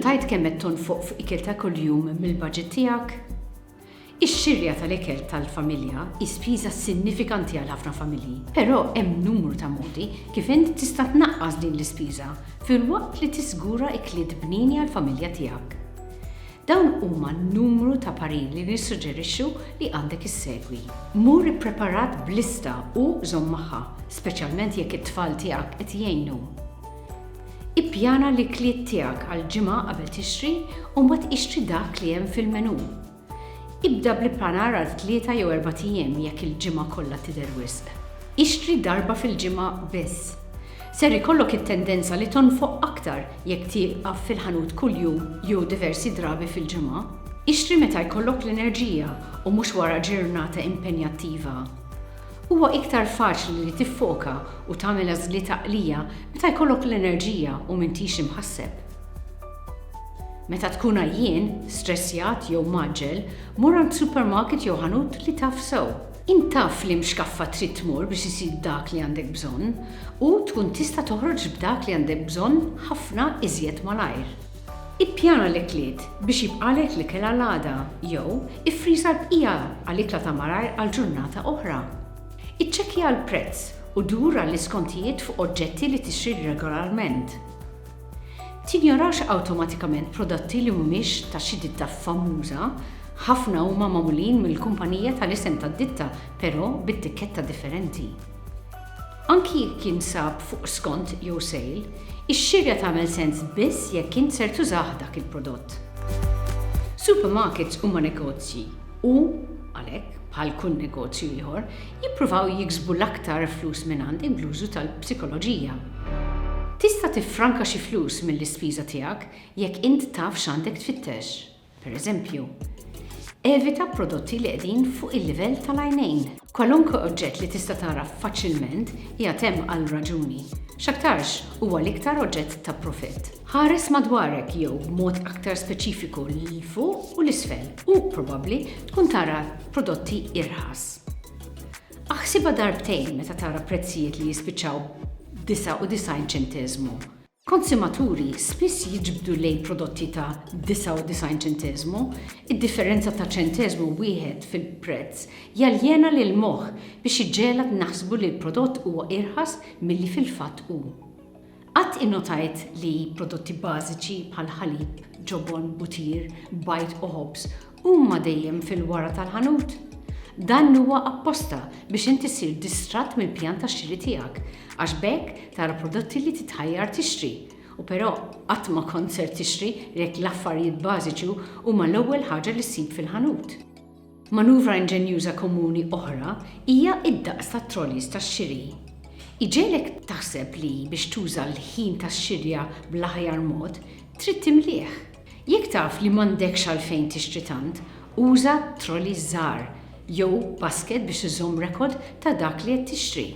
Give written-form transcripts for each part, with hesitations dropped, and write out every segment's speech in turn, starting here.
Notajt kemm qed tonfoq fuq ikel ta' kuljum mill-budget tiegħek? Ix-xirja tal-ikel tal-familja hi spiża sinifikanti għal ħafna familji, però hemm numru ta' modi kif int tista' tnaqqas din l-ispiża filwaqt li tiżgura ikliet bnini għall-familja tiegħek. Dawn huma numru ta' pariri li nissuġġerixxu li għandek issegwi. Mur ippreparat b'lista u żomm magħha, speċjalment jekk it-tfal tiegħek qed jgħinu. Ippjana l-ikliet tiegħek għall-ġimgħa qabel tixtri u mbagħad ixtri dak li hemm fil-menù. Ibda bl-ippanar għal 3 jew 4 ijiem jekk il-ġimgħa kollha tidher wisq. Ixtri darba fil-ġimgħa biss. Ser ikollok it-tendenza li tonfoq aktar jekk tieqaf fil-ħanut kuljum jew diversi drabi fil-ġimgħa. Ixtri meta jkollok l-enerġija u mhux wara ġurnata impenjattiva. Huwa iktar faċli li tiffoka u tagħmel għażliet għaqlija meta jkollok l-enerġija u m'intix imħasseb. Meta tkun għajjien, stressjat jew maġġel, mur għand supermarket jew ħanut li taf sew. Intaf li mxkaffa trid tmur biex isir dak li għandek bżonn u tkun tista' toħroġ b'dak li għandek bżonn ħafna iżjed malajr. Ippjana l-ikliet biex jibqalek l-ikel għal-għada jew iffriża l-bqija għal-ikla ta' malajr għal-ġurnata oħra. Iċċekkja l-prezz u dur għall-iskontijiet fuq oġġetti li tixtri regolarment. Tinjorax awtomatikament prodotti li mhumiex ta' xi ditta famuża. Ħafna huma magħmulin mill-kumpanija tal-isem tad-ditta, però bit-tikketta differenti. Anki jekk jinsab fuq skont jew sejl, ix-xirja tagħmel sens biss jekk int ser tużah dak il-prodott. Supermarkets huma negozji u għalhekk bħal kull negozju ieħor jippruvaw jiksbu l-aktar flus minn għandek bl-użu tal-psikoloġija. Tista' tiffranka xi flus mill-ispiża tiegħek jekk int taf x'għandek tfittex. Pereżempju, evita prodotti li qegħdin fuq il-livell tal-għajnejn. Kwalunkwe oġġett li tista' tara faċilment hija temm għal raġuni. X'aktarx huwa l-iktar oġġett ta' profitt. Ħares madwarek jew b'mod aktar speċifiku lil fuq u l-isfel u probabbli tkun tara prodotti irħas. Aħsibha darbtejn meta tara prezzijiet li jispiċċaw 99 ċenteżmu. Konsumaturi spiss jiġbdu lejn prodotti ta' 99 ċenteżmu, id-differenza ta' ċenteżmu wieħed fil-prezz jaljena lil moħħ biex jiġġieled naħsbu li l-prodott huwa irħas milli fil-fatt hu. Qatt innotajt li prodotti bażiċi bħal ħalib, ġobon, butir, bajt u ħobs huma dejjem fil-wara tal-ħanut. Dan huwa apposta biex inti ssir distratt mill-pjan tax-xiri tiegħek għax bekk tara prodotti li titħajjar tixtri. U però qatt ma kont ser tixtri jekk l-affarijiet bażiċi huma l-ewwel ħaġa li ssib fil-ħanut. Manuvra inġenjuża komuni oħra hija id-daqs tat-trolleys tax-xiri. Iġielek taħseb li biex tuża l-ħin tax-xirja bl-aħjar mod trid timlih. Jekk taf li m'għandekx għalfejn tixtri tant, uża trolley żgħar jew basket biex iżomm rekord ta' dak li qed tixtri.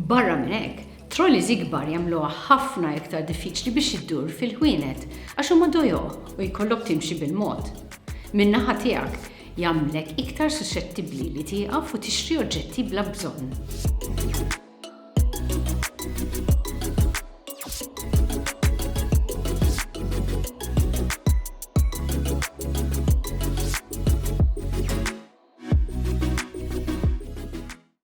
Barra minn hekk, trolleys ikbar jagħmluha ħafna iktar diffiċli biex iddur fil-ħwienet għax huma dojoq u jkollok timxi bil-mod. Min-naħa tiegħek jagħmlek iktar suscettibbli li tieqaf u tixtri oġġetti bla bżonn.